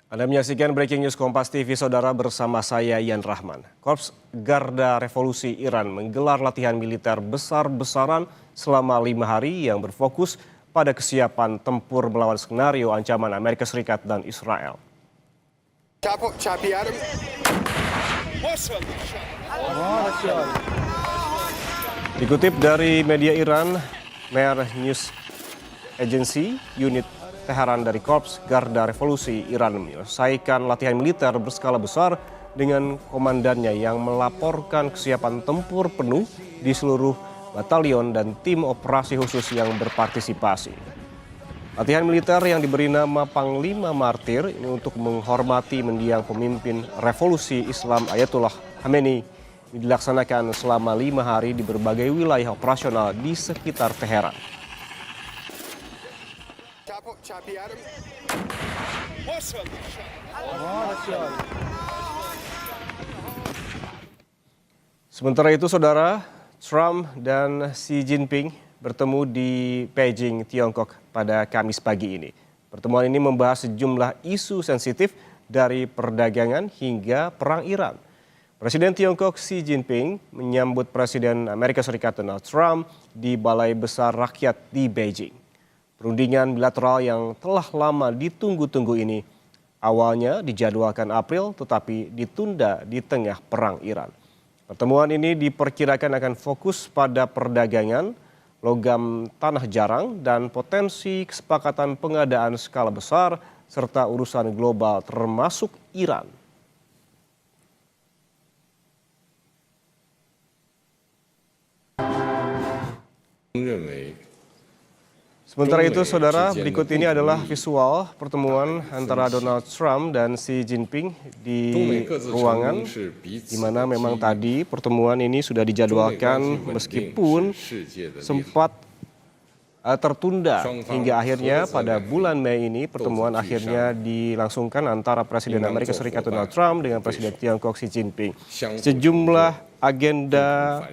Anda menyaksikan Breaking News Kompas TV, Saudara, bersama saya Yan Rahman. Korps Garda Revolusi Iran menggelar latihan militer besar-besaran selama 5 hari yang berfokus pada kesiapan tempur melawan skenario ancaman Amerika Serikat dan Israel. Dikutip dari media Iran, Mer News Agency, unit Teheran dari Korps Garda Revolusi Iran menyelesaikan latihan militer berskala besar dengan komandannya yang melaporkan kesiapan tempur penuh di seluruh batalion dan tim operasi khusus yang berpartisipasi. Latihan militer yang diberi nama Panglima Martir ini untuk menghormati mendiang pemimpin revolusi Islam Ayatollah Khamenei dilaksanakan selama 5 hari di berbagai wilayah operasional di sekitar Teheran. Sementara itu, Saudara, Trump dan Xi Jinping bertemu di Beijing, Tiongkok pada Kamis pagi ini. Pertemuan ini membahas sejumlah isu sensitif dari perdagangan hingga perang Iran. Presiden Tiongkok Xi Jinping menyambut Presiden Amerika Serikat Donald Trump di Balai Besar Rakyat di Beijing. Perundingan bilateral yang telah lama ditunggu-tunggu ini awalnya dijadwalkan April tetapi ditunda di tengah perang Iran. Pertemuan ini diperkirakan akan fokus pada perdagangan, logam tanah jarang, dan potensi kesepakatan pengadaan skala besar serta urusan global termasuk Iran. Sementara itu, Saudara, berikut ini adalah visual pertemuan antara Donald Trump dan Xi Jinping di ruangan, di mana memang tadi pertemuan ini sudah dijadwalkan meskipun sempat tertunda hingga akhirnya pada bulan Mei ini pertemuan akhirnya dilangsungkan antara Presiden Amerika Serikat Donald Trump dengan Presiden Tiongkok Xi Jinping. Sejumlah agenda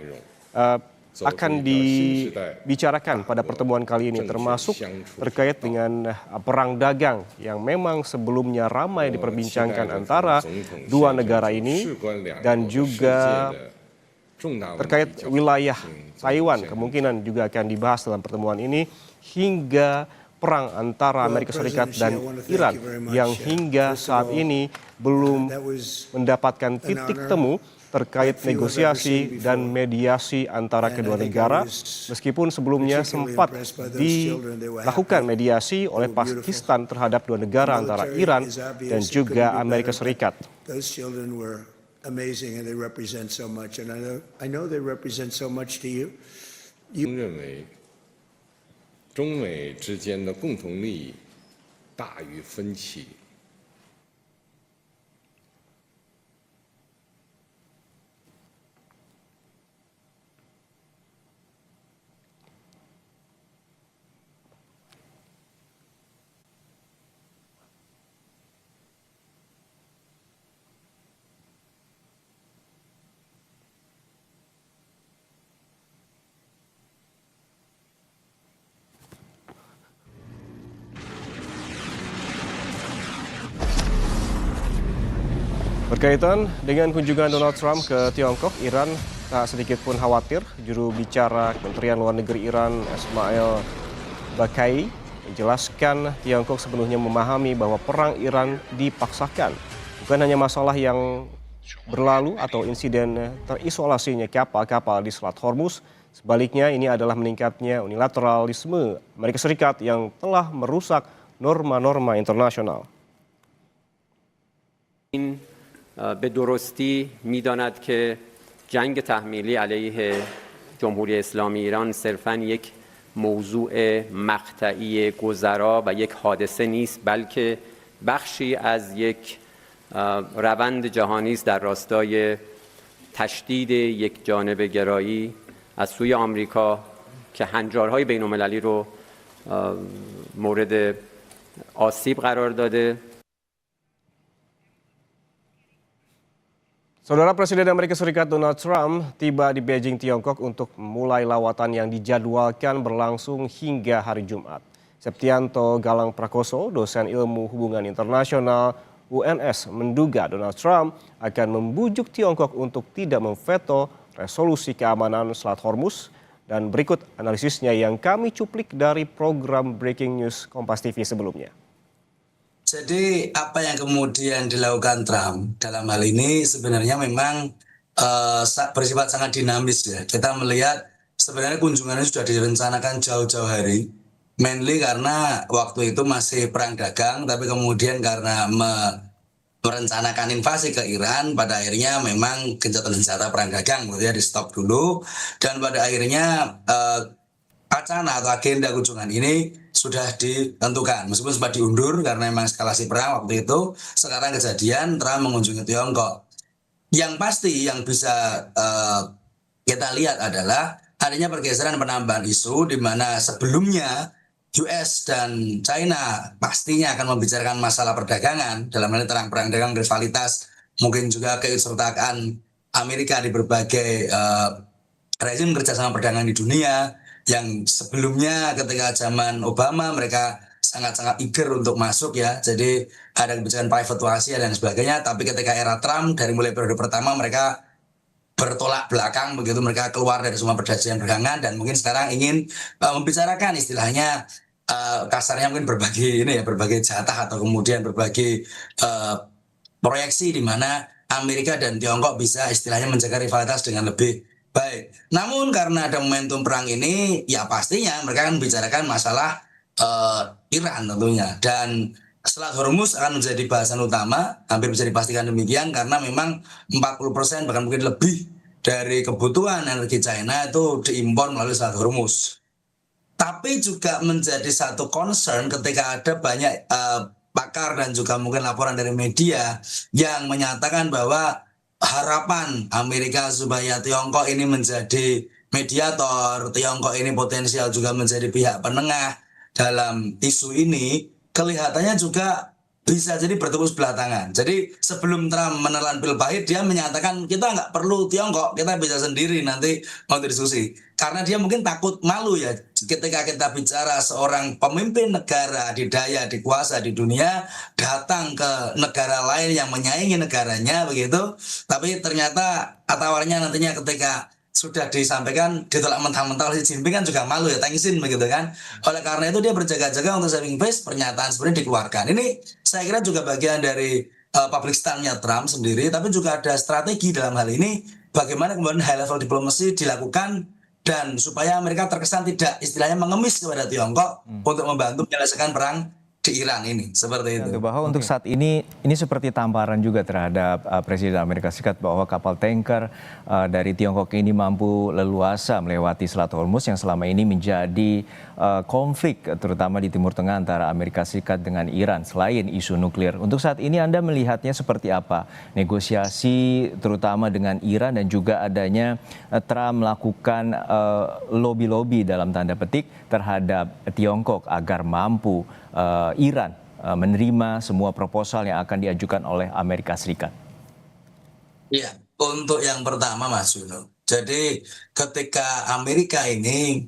akan dibicarakan pada pertemuan kali ini, termasuk terkait dengan perang dagang yang memang sebelumnya ramai diperbincangkan antara dua negara ini, dan juga terkait wilayah Taiwan kemungkinan juga akan dibahas dalam pertemuan ini, hingga perang antara Amerika Serikat dan Iran yang hingga saat ini belum mendapatkan titik temu terkait negosiasi dan mediasi antara kedua negara, meskipun sebelumnya sempat dilakukan mediasi oleh Pakistan terhadap dua negara antara Iran dan juga Amerika Serikat. 中美之间的共同利益大于分歧。 Berkaitan dengan kunjungan Donald Trump ke Tiongkok, Iran tak sedikit pun khawatir. Juru bicara Kementerian Luar Negeri Iran, Ismail Baqai, menjelaskan Tiongkok sepenuhnya memahami bahwa perang Iran dipaksakan. Bukan hanya masalah yang berlalu atau insiden terisolasinya kapal-kapal di Selat Hormuz, sebaliknya ini adalah meningkatnya unilateralisme Amerika Serikat yang telah merusak norma-norma internasional. به درستی می‌داند که جنگ تحمیلی علیه جمهوری اسلامی ایران صرفاً یک موضوع مقطعی گذرا و یک حادثه نیست، بلکه بخشی از یک روند جهانی است در راستای تشدید یک جانبه گرایی از سوی آمریکا که هنجارهای بین‌المللی رو مورد آسیب قرار داده. Saudara, Presiden Amerika Serikat Donald Trump tiba di Beijing, Tiongkok untuk memulai lawatan yang dijadwalkan berlangsung hingga hari Jumat. Septianto Galang Prakoso, dosen ilmu hubungan internasional UNS menduga Donald Trump akan membujuk Tiongkok untuk tidak memveto resolusi keamanan Selat Hormuz. Dan berikut analisisnya yang kami cuplik dari program Breaking News Kompas TV sebelumnya. Jadi apa yang kemudian dilakukan Trump dalam hal ini sebenarnya memang bersifat sangat dinamis ya. Kita melihat sebenarnya kunjungannya sudah direncanakan jauh-jauh hari. Mainly karena waktu itu masih perang dagang, tapi kemudian karena merencanakan invasi ke Iran, pada akhirnya memang gencatan senjata perang dagang gitu ya, di stop dulu. Dan pada akhirnya wacana atau agenda kunjungan ini sudah ditentukan, meskipun sempat diundur karena memang eskalasi perang waktu itu. Sekarang kejadian Trump mengunjungi Tiongkok. Yang pasti yang bisa kita lihat adalah adanya pergeseran penambahan isu, di mana sebelumnya US dan China pastinya akan membicarakan masalah perdagangan dalam hal ini perang dagang, rivalitas, mungkin juga keikutsertaan Amerika di berbagai rezim kerjasama perdagangan di dunia, yang sebelumnya ketika zaman Obama mereka sangat-sangat eager untuk masuk ya, jadi ada kebijakan private to Asia dan sebagainya. Tapi ketika era Trump, dari mulai periode pertama mereka bertolak belakang begitu, mereka keluar dari semua perjanjian perdagangan dan mungkin sekarang ingin membicarakan istilahnya kasarnya mungkin berbagai jatah atau kemudian berbagai proyeksi di mana Amerika dan Tiongkok bisa istilahnya menjaga rivalitas dengan lebih baik. Namun karena ada momentum perang ini, ya pastinya mereka akan membicarakan masalah Iran tentunya, dan Selat Hormuz akan menjadi bahasan utama, hampir bisa dipastikan demikian, karena memang 40% bahkan mungkin lebih dari kebutuhan energi China itu diimpor melalui Selat Hormuz. Tapi juga menjadi satu concern ketika ada banyak pakar dan juga mungkin laporan dari media yang menyatakan bahwa harapan Amerika supaya Tiongkok ini menjadi mediator, Tiongkok ini potensial juga menjadi pihak penengah dalam isu ini, kelihatannya juga bisa jadi bertepuk sebelah tangan. Jadi sebelum Trump menelan pil pahit, dia menyatakan kita nggak perlu Tiongkok, kita bisa sendiri nanti mau diskusi. Karena dia mungkin takut malu ya, ketika kita bicara seorang pemimpin negara didaya, dikuasa di dunia, datang ke negara lain yang menyaingi negaranya begitu, tapi ternyata tawarnya nantinya ketika sudah disampaikan ditolak mentah-mentah oleh Xi Jinping kan juga malu ya, thanksin begitu kan. Oleh karena itu dia berjaga-jaga untuk saving face, pernyataan sebenarnya dikeluarkan. Ini saya kira juga bagian dari public stand-nya Trump sendiri, tapi juga ada strategi dalam hal ini bagaimana kemudian high level diplomasi dilakukan dan supaya mereka terkesan tidak istilahnya mengemis kepada Tiongkok untuk membantu menyelesaikan perang di Iran ini, seperti itu. Bahwa untuk saat ini seperti tamparan juga terhadap Presiden Amerika Serikat bahwa kapal tanker dari Tiongkok ini mampu leluasa melewati Selat Hormuz yang selama ini menjadi konflik terutama di Timur Tengah antara Amerika Serikat dengan Iran selain isu nuklir. Untuk saat ini Anda melihatnya seperti apa? Negosiasi terutama dengan Iran dan juga adanya Trump melakukan lobby-lobby dalam tanda petik terhadap Tiongkok agar mampu Iran menerima semua proposal yang akan diajukan oleh Amerika Serikat. Iya, untuk yang pertama Mas Yuno. Jadi ketika Amerika ini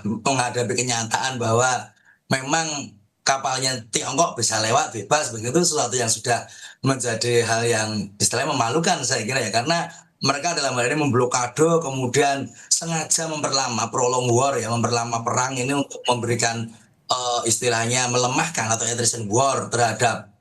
menghadapi kenyataan bahwa memang kapalnya Tiongkok bisa lewat bebas begitu, sesuatu yang sudah menjadi hal yang istilahnya memalukan saya kira ya, karena mereka dalam hal ini memblokade kemudian sengaja memperlama prolong war ya, memperlama perang ini untuk memberikan istilahnya melemahkan atau attrition war terhadap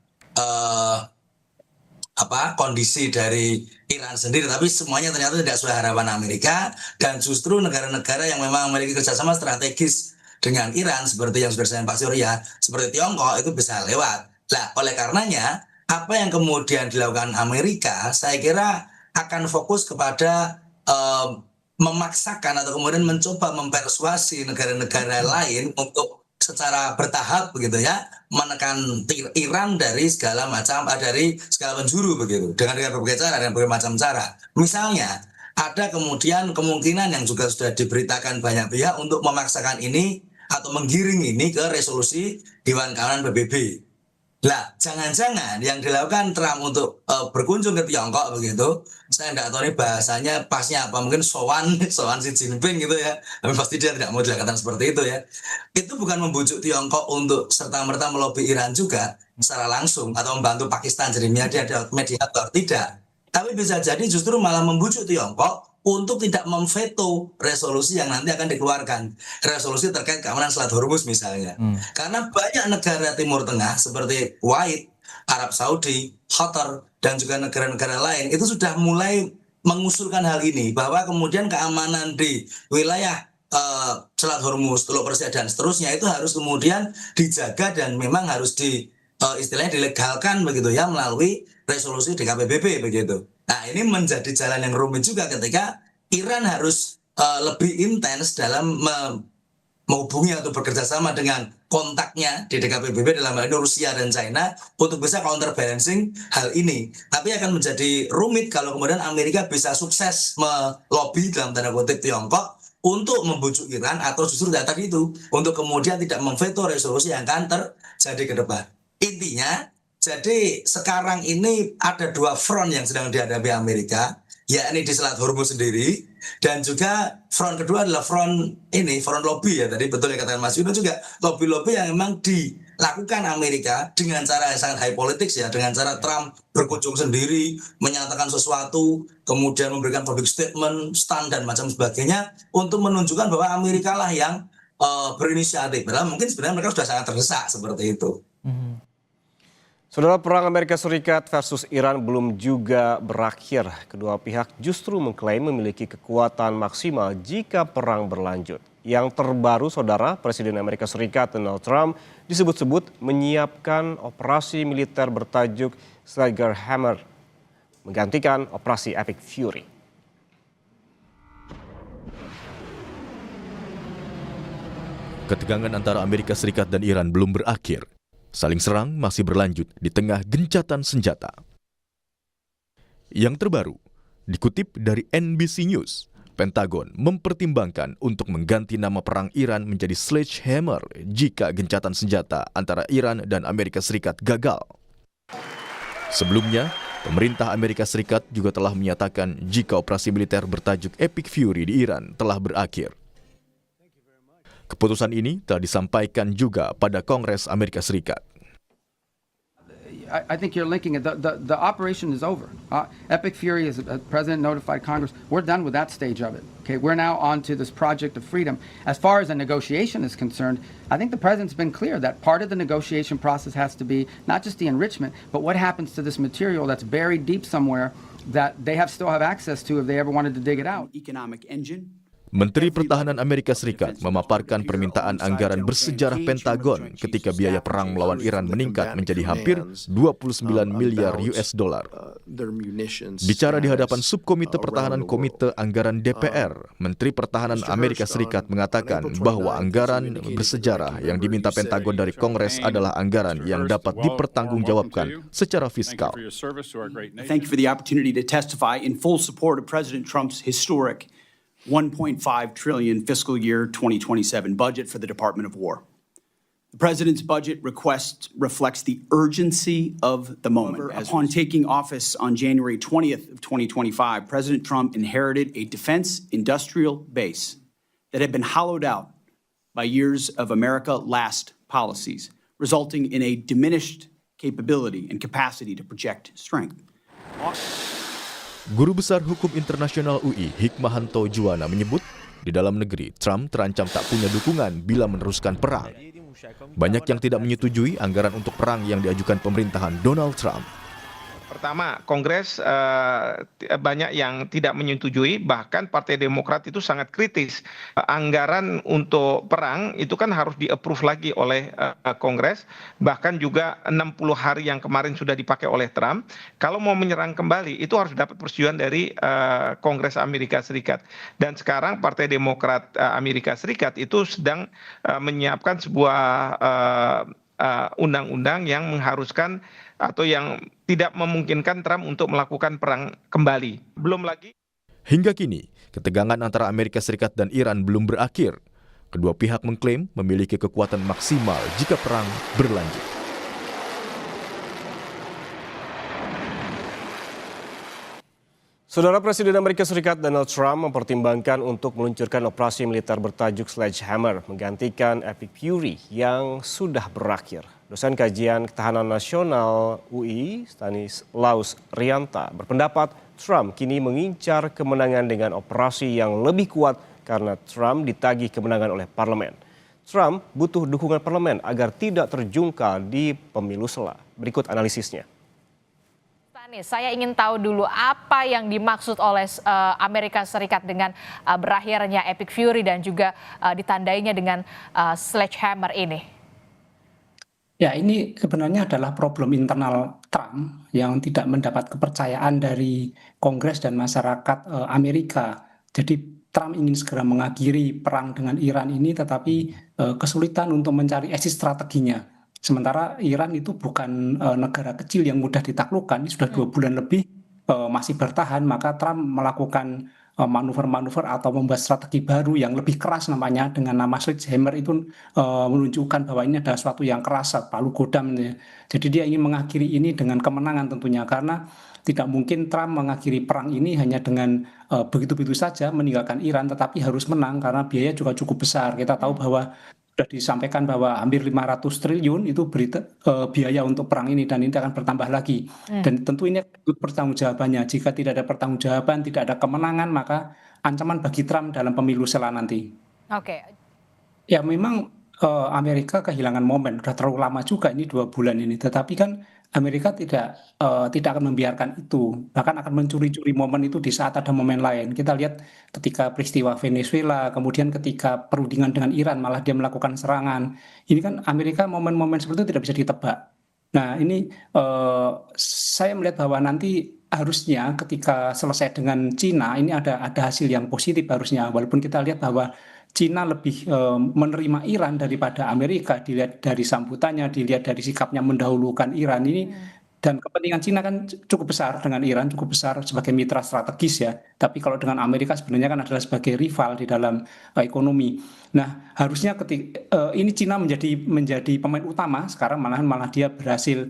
kondisi dari Iran sendiri. Tapi semuanya ternyata tidak sesuai harapan Amerika, dan justru negara-negara yang memang memiliki kerjasama strategis dengan Iran seperti yang sudah saya Pak Surya, seperti Tiongkok itu bisa lewat. Nah, oleh karenanya apa yang kemudian dilakukan Amerika saya kira akan fokus kepada memaksakan atau kemudian mencoba mempersuasi negara-negara lain untuk secara bertahap begitu ya menekan Iran dari segala macam dari segala penjuru begitu dengan berbagai cara dan berbagai macam cara. Misalnya ada kemudian kemungkinan yang juga sudah diberitakan banyak pihak untuk memaksakan ini atau menggiring ini ke resolusi Dewan Keamanan PBB. Lah, jangan-jangan yang dilakukan Trump untuk berkunjung ke Tiongkok begitu, saya nggak tahu nih bahasanya pasnya apa, mungkin sowan Xi Jinping gitu ya, tapi pasti dia tidak mau dilakukan seperti itu ya. Itu bukan membujuk Tiongkok untuk serta-merta melobi Iran juga secara langsung atau membantu Pakistan jadi mediator, tidak. Tapi bisa jadi justru malah membujuk Tiongkok untuk tidak memveto resolusi yang nanti akan dikeluarkan. Resolusi terkait keamanan Selat Hormuz misalnya. Karena banyak negara Timur Tengah seperti Kuwait, Arab Saudi, Qatar, dan juga negara-negara lain itu sudah mulai mengusulkan hal ini, bahwa kemudian keamanan di wilayah Selat Hormuz, Teluk Persia, dan seterusnya itu harus kemudian dijaga dan memang harus istilahnya dilegalkan begitu ya melalui resolusi DKPBB begitu. Nah, ini menjadi jalan yang rumit juga ketika Iran harus lebih intens dalam menghubungi atau bekerja sama dengan kontaknya di DKPBB dalam hal ini Rusia dan China untuk bisa counterbalancing hal ini. Tapi akan menjadi rumit kalau kemudian Amerika bisa sukses melobi dalam tanda kutip Tiongkok untuk membujuk Iran atau justru tadi itu untuk kemudian tidak memveto resolusi yang akan terjadi ke depan. Intinya, jadi sekarang ini ada dua front yang sedang dihadapi Amerika, yakni di Selat Hormuz sendiri, dan juga front kedua adalah front lobby ya, tadi betul ya katakan Mas Yuno juga, lobby-lobby yang memang dilakukan Amerika dengan cara yang sangat high politics ya, dengan cara Trump berkunjung sendiri, menyatakan sesuatu, kemudian memberikan public statement, stand, dan macam sebagainya, untuk menunjukkan bahwa Amerika lah yang berinisiatif. Padahal mungkin sebenarnya mereka sudah sangat terdesak seperti itu. Saudara, perang Amerika Serikat versus Iran belum juga berakhir. Kedua pihak justru mengklaim memiliki kekuatan maksimal jika perang berlanjut. Yang terbaru, saudara, Presiden Amerika Serikat Donald Trump disebut-sebut menyiapkan operasi militer bertajuk Sledgehammer, menggantikan operasi Epic Fury. Ketegangan antara Amerika Serikat dan Iran belum berakhir. Saling serang masih berlanjut di tengah gencatan senjata. Yang terbaru, dikutip dari NBC News, Pentagon mempertimbangkan untuk mengganti nama perang Iran menjadi Sledgehammer jika gencatan senjata antara Iran dan Amerika Serikat gagal. Sebelumnya, pemerintah Amerika Serikat juga telah menyatakan jika operasi militer bertajuk Epic Fury di Iran telah berakhir. Keputusan ini telah disampaikan juga pada Kongres Amerika Serikat. I think you're linking it. The operation is over. Epic Fury, as the president notified Congress, we're done with that stage of it. Okay, we're now on to this project of freedom. As far as a negotiation is concerned, I think the president's been clear that part of the negotiation process has to be not just the enrichment, but what happens to this material that's buried deep somewhere that they still have access to if they ever wanted to dig it out. Economic engine. Menteri Pertahanan Amerika Serikat memaparkan permintaan anggaran bersejarah Pentagon ketika biaya perang melawan Iran meningkat menjadi hampir 29 miliar US dollar. Bicara di hadapan Subkomite Pertahanan Komite Anggaran DPR, Menteri Pertahanan Amerika Serikat mengatakan bahwa anggaran bersejarah yang diminta Pentagon dari Kongres adalah anggaran yang dapat dipertanggungjawabkan secara fiskal. Thank you for the opportunity to testify in full support of President Trump's historic $1.5 trillion fiscal year 2027 budget for the Department of War. The President's budget request reflects the urgency of the moment. Upon taking office on January 20th of 2025, President Trump inherited a defense industrial base that had been hollowed out by years of America-last policies, resulting in a diminished capability and capacity to project strength. Guru Besar Hukum Internasional UI, Hikmahanto Juwana menyebut, di dalam negeri Trump terancam tak punya dukungan bila meneruskan perang. Banyak yang tidak menyetujui anggaran untuk perang yang diajukan pemerintahan Donald Trump. Pertama, Kongres banyak yang tidak menyetujui, bahkan Partai Demokrat itu sangat kritis. Anggaran untuk perang itu kan harus di-approve lagi oleh Kongres, bahkan juga 60 hari yang kemarin sudah dipakai oleh Trump. Kalau mau menyerang kembali, itu harus dapat persetujuan dari Kongres Amerika Serikat. Dan sekarang Partai Demokrat Amerika Serikat itu sedang menyiapkan sebuah undang-undang yang mengharuskan atau yang tidak memungkinkan Trump untuk melakukan perang kembali. Belum lagi. Hingga kini, ketegangan antara Amerika Serikat dan Iran belum berakhir. Kedua pihak mengklaim memiliki kekuatan maksimal jika perang berlanjut. Saudara Presiden Amerika Serikat Donald Trump mempertimbangkan untuk meluncurkan operasi militer bertajuk Sledgehammer menggantikan Epic Fury yang sudah berakhir. Dosen kajian ketahanan nasional UI, Stanislaus Rianta, berpendapat Trump kini mengincar kemenangan dengan operasi yang lebih kuat karena Trump ditagih kemenangan oleh parlemen. Trump butuh dukungan parlemen agar tidak terjungkal di pemilu sela. Berikut analisisnya. Saya ingin tahu dulu apa yang dimaksud oleh Amerika Serikat dengan berakhirnya Epic Fury dan juga ditandainya dengan Sledgehammer ini. Ya, ini sebenarnya adalah problem internal Trump yang tidak mendapat kepercayaan dari Kongres dan masyarakat Amerika. Jadi Trump ingin segera mengakhiri perang dengan Iran ini, tetapi kesulitan untuk mencari exit strateginya. Sementara Iran itu bukan negara kecil yang mudah ditaklukkan, ini sudah 2 bulan lebih masih bertahan, maka Trump melakukan manuver-manuver atau membuat strategi baru yang lebih keras namanya dengan nama Sledgehammer itu menunjukkan bahwa ini adalah sesuatu yang keras, palu godam. Ya. Jadi dia ingin mengakhiri ini dengan kemenangan tentunya, karena tidak mungkin Trump mengakhiri perang ini hanya dengan begitu-begitu saja meninggalkan Iran, tetapi harus menang karena biaya juga cukup besar. Kita tahu bahwa sudah disampaikan bahwa hampir 500 triliun itu biaya untuk perang ini dan ini akan bertambah lagi. Dan tentu ini pertanggungjawabannya. Jika tidak ada pertanggungjawaban, tidak ada kemenangan, maka ancaman bagi Trump dalam pemilu sela nanti. Oke. Ya memang Amerika kehilangan momen. Sudah terlalu lama juga ini 2 bulan ini. Tetapi kan Amerika tidak akan membiarkan itu, bahkan akan mencuri-curi momen itu di saat ada momen lain. Kita lihat ketika peristiwa Venezuela, kemudian ketika perundingan dengan Iran, malah dia melakukan serangan. Ini kan Amerika momen-momen seperti itu tidak bisa ditebak. Nah ini saya melihat bahwa nanti harusnya ketika selesai dengan Cina, ini ada hasil yang positif harusnya. Walaupun kita lihat bahwa Cina lebih menerima Iran daripada Amerika, dilihat dari sambutannya, dilihat dari sikapnya mendahulukan Iran ini, dan kepentingan Cina kan cukup besar dengan Iran, cukup besar sebagai mitra strategis ya. Tapi kalau dengan Amerika sebenarnya kan adalah sebagai rival di dalam ekonomi. Nah harusnya ketika ini Cina menjadi pemain utama, sekarang malah dia berhasil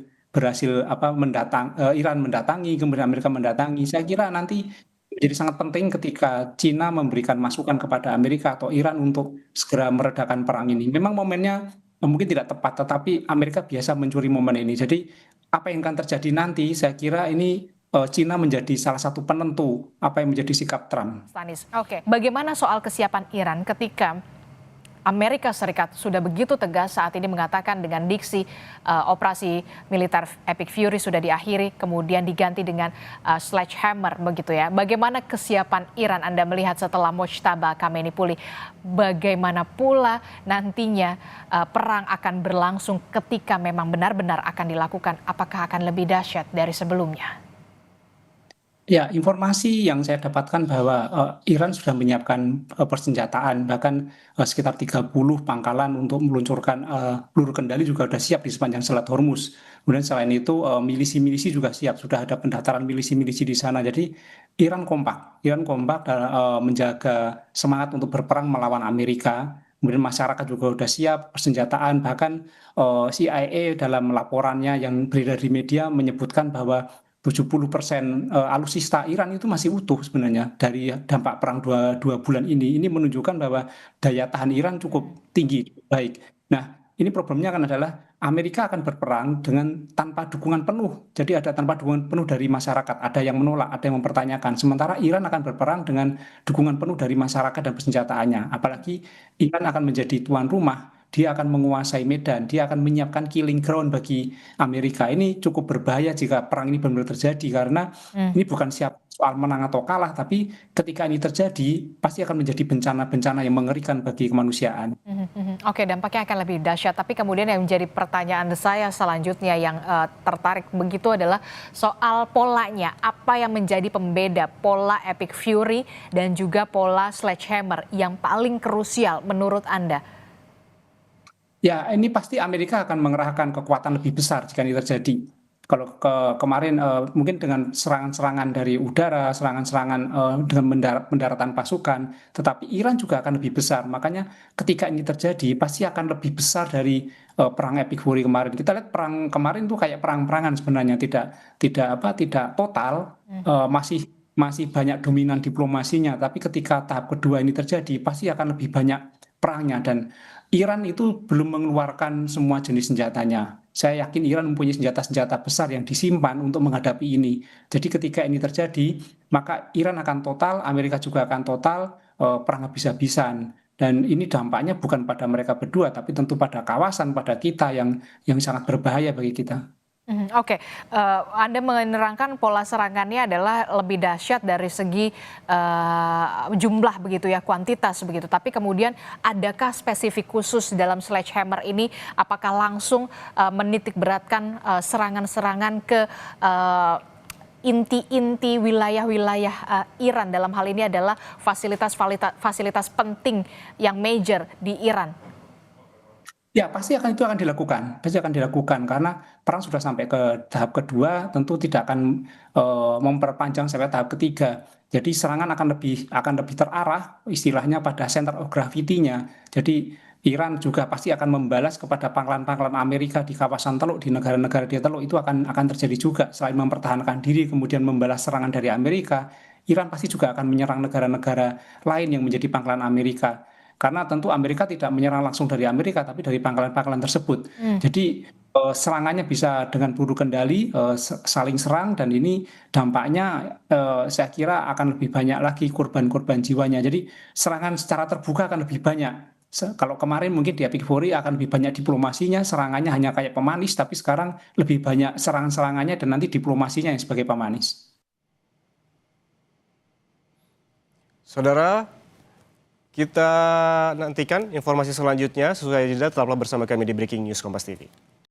Iran mendatangi, kemudian Amerika mendatangi. Saya kira nanti jadi sangat penting ketika Cina memberikan masukan kepada Amerika atau Iran untuk segera meredakan perang ini. Memang momennya mungkin tidak tepat, tetapi Amerika biasa mencuri momen ini. Jadi apa yang akan terjadi nanti, saya kira ini Cina menjadi salah satu penentu apa yang menjadi sikap Trump. Stanis, oke. Bagaimana soal kesiapan Iran ketika Amerika Serikat sudah begitu tegas saat ini mengatakan dengan diksi operasi militer Epic Fury sudah diakhiri, kemudian diganti dengan Sledgehammer begitu ya. Bagaimana kesiapan Iran Anda melihat setelah Mojtaba Khamenei pulih? Bagaimana pula nantinya perang akan berlangsung ketika memang benar-benar akan dilakukan? Apakah akan lebih dahsyat dari sebelumnya? Ya, informasi yang saya dapatkan bahwa Iran sudah menyiapkan persenjataan, bahkan sekitar 30 pangkalan untuk meluncurkan peluru kendali juga sudah siap di sepanjang Selat Hormuz. Kemudian selain itu milisi-milisi juga siap, sudah ada pendaftaran milisi-milisi di sana. Jadi Iran kompak menjaga semangat untuk berperang melawan Amerika. Kemudian masyarakat juga sudah siap, persenjataan, bahkan CIA dalam laporannya yang beredar di media menyebutkan bahwa 70% alutsista Iran itu masih utuh sebenarnya dari dampak perang dua bulan ini. Ini menunjukkan bahwa daya tahan Iran cukup tinggi, baik. Nah, ini problemnya kan adalah Amerika akan berperang dengan tanpa dukungan penuh. Jadi ada tanpa dukungan penuh dari masyarakat. Ada yang menolak, ada yang mempertanyakan. Sementara Iran akan berperang dengan dukungan penuh dari masyarakat dan persenjataannya. Apalagi Iran akan menjadi tuan rumah. Dia akan menguasai medan, dia akan menyiapkan killing ground bagi Amerika. Ini cukup berbahaya jika perang ini benar-benar terjadi, karena ini bukan soal menang atau kalah, tapi ketika ini terjadi, pasti akan menjadi bencana-bencana yang mengerikan bagi kemanusiaan. Oke, dampaknya akan lebih dahsyat. Tapi kemudian yang menjadi pertanyaan saya selanjutnya yang tertarik begitu adalah soal polanya. Apa yang menjadi pembeda pola Epic Fury dan juga pola Sledgehammer yang paling krusial menurut Anda? Ya, ini pasti Amerika akan mengerahkan kekuatan lebih besar jika ini terjadi. Kalau kemarin mungkin dengan serangan-serangan dari udara, serangan-serangan dengan pendaratan pasukan, tetapi Iran juga akan lebih besar. Makanya ketika ini terjadi pasti akan lebih besar dari perang Epic Fury kemarin. Kita lihat perang kemarin itu kayak perang-perangan sebenarnya, tidak total, masih masih banyak dominan diplomasinya, tapi ketika tahap kedua ini terjadi, pasti akan lebih banyak perangnya. Dan Iran itu belum mengeluarkan semua jenis senjatanya. Saya yakin Iran mempunyai senjata-senjata besar yang disimpan untuk menghadapi ini. Jadi ketika ini terjadi, maka Iran akan total, Amerika juga akan total, perang habis-habisan. Dan ini dampaknya bukan pada mereka berdua, tapi tentu pada kawasan, pada kita yang sangat berbahaya bagi kita. Oke, Anda menerangkan pola serangannya adalah lebih dahsyat dari segi jumlah begitu ya, kuantitas begitu. Tapi kemudian adakah spesifik khusus dalam sledgehammer ini? Apakah langsung menitik beratkan serangan-serangan ke inti-inti wilayah-wilayah Iran, dalam hal ini adalah fasilitas penting yang major di Iran? Ya, pasti itu akan dilakukan karena perang sudah sampai ke tahap kedua, tentu tidak akan memperpanjang sampai tahap ketiga. Jadi serangan akan lebih terarah, istilahnya pada center of gravity-nya. Jadi Iran juga pasti akan membalas kepada pangkalan-pangkalan Amerika di kawasan Teluk, di negara-negara di Teluk, itu akan terjadi juga. Selain mempertahankan diri kemudian membalas serangan dari Amerika, Iran pasti juga akan menyerang negara-negara lain yang menjadi pangkalan Amerika. Karena tentu Amerika tidak menyerang langsung dari Amerika, tapi dari pangkalan-pangkalan tersebut. Jadi serangannya bisa dengan peluru kendali, saling serang, dan ini dampaknya saya kira akan lebih banyak lagi korban-korban jiwanya. Jadi serangan secara terbuka akan lebih banyak. Kalau kemarin mungkin di Epic Fury akan lebih banyak diplomasinya, serangannya hanya kayak pemanis, tapi sekarang lebih banyak serangan-serangannya dan nanti diplomasinya yang sebagai pemanis. Saudara, kita nantikan informasi selanjutnya. Sesuai jeda, tetaplah bersama kami di Breaking News Kompas TV.